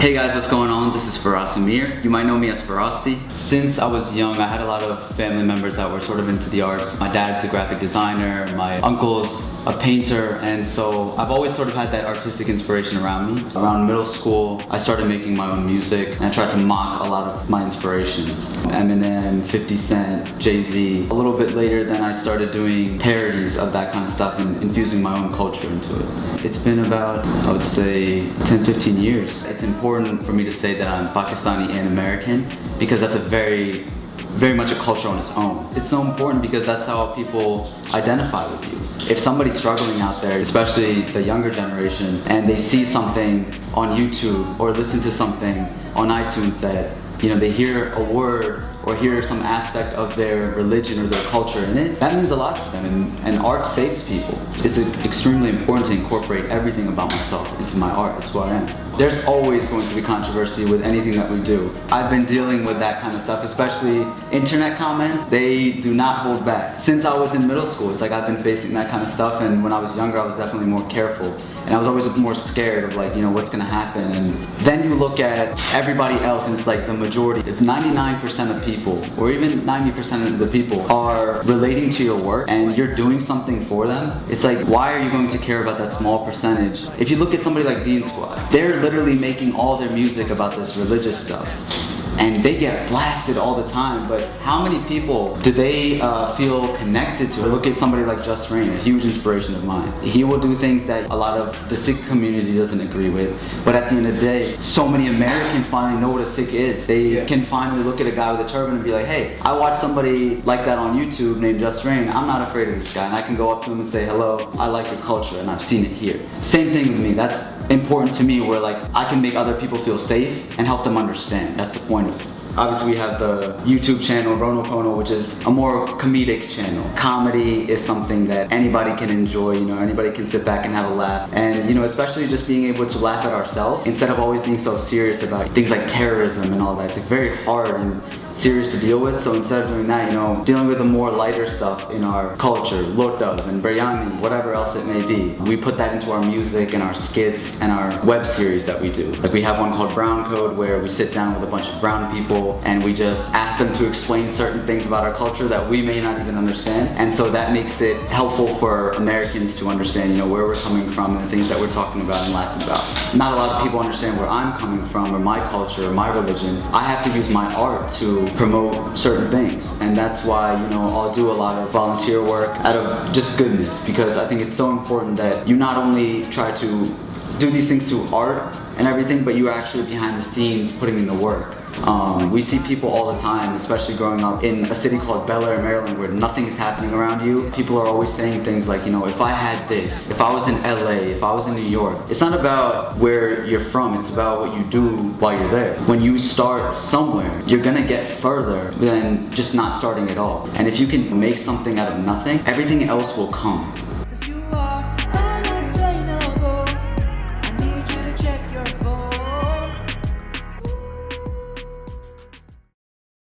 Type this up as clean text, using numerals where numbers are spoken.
Hey guys, what's going on? This is Farosty. You might know me as Farosty. Since I was young, I had a lot of family members that were sort of into the arts. My dad's a graphic designer, my uncle's a painter, and so I've always sort of had that artistic inspiration around me. Around middle school, I started making my own music, and I tried to mock a lot of my inspirations. Eminem, 50 Cent, Jay-Z. A little bit later, then I started doing parodies of that kind of stuff and infusing my own culture into it. It's been about, I would say, 10-15 years. It's important for me to say that I'm Pakistani and American because that's a very much a culture on its own. It's so important because that's how people identify with you. If somebody's struggling out there, especially the younger generation, and they see something on YouTube or listen to something on iTunes that, they hear a word or hear some aspect of their religion or their culture in it, that means a lot to them, and art saves people. It's extremely important to incorporate everything about myself into my art. It's who I am. There's always going to be controversy with anything that we do. I've been dealing with that kind of stuff, especially internet comments. They do not hold back. Since I was in middle school, it's like I've been facing that kind of stuff, and when I was younger, I was definitely more careful. And I was always more scared of what's gonna happen. And then you look at everybody else and it's like the majority. If 99% of people, or even 90% of the people are relating to your work and you're doing something for them, it's like, why are you going to care about that small percentage? If you look at somebody like Dean Squad, they're literally making all their music about this religious stuff. And they get blasted all the time, but how many people do they feel connected to? Look at somebody like Just Rain, a huge inspiration of mine. He will do things that a lot of the Sikh community doesn't agree with, but at the end of the day, so many Americans finally know what a Sikh is. They can finally look at a guy with a turban and be like, hey, I watched somebody like that on YouTube named Just Rain. I'm not afraid of this guy, and I can go up to him and say, hello, I like your culture, and I've seen it here. Same thing with me. That's important to me, where I can make other people feel safe and help them understand. That's the point of it. Obviously we have the YouTube channel, Pwnl, which is a more comedic channel. Comedy is something that anybody can enjoy, anybody can sit back and have a laugh. And especially just being able to laugh at ourselves instead of always being so serious about things like terrorism and all that. It's very hard and serious to deal with, so instead of doing that, dealing with the more lighter stuff in our culture, lotas and biryani, whatever else it may be, we put that into our music and our skits and our web series that we do. Like we have one called Brown Code, where we sit down with a bunch of brown people and we just ask them to explain certain things about our culture that we may not even understand, and so that makes it helpful for Americans to understand where we're coming from and the things that we're talking about and laughing about. Not a lot of people understand where I'm coming from or my culture or my religion. I have to use my art to promote certain things, and that's why I'll do a lot of volunteer work out of just goodness, because I think it's so important that you not only try to do these things through art and everything, but you're actually behind the scenes putting in the work. We see people all the time, especially growing up in a city called Bel Air, Maryland, where nothing is happening around you. People are always saying things like, if I had this, if I was in LA, if I was in New York. It's not about where you're from, it's about what you do while you're there. When you start somewhere, you're gonna get further than just not starting at all. And if you can make something out of nothing, everything else will come.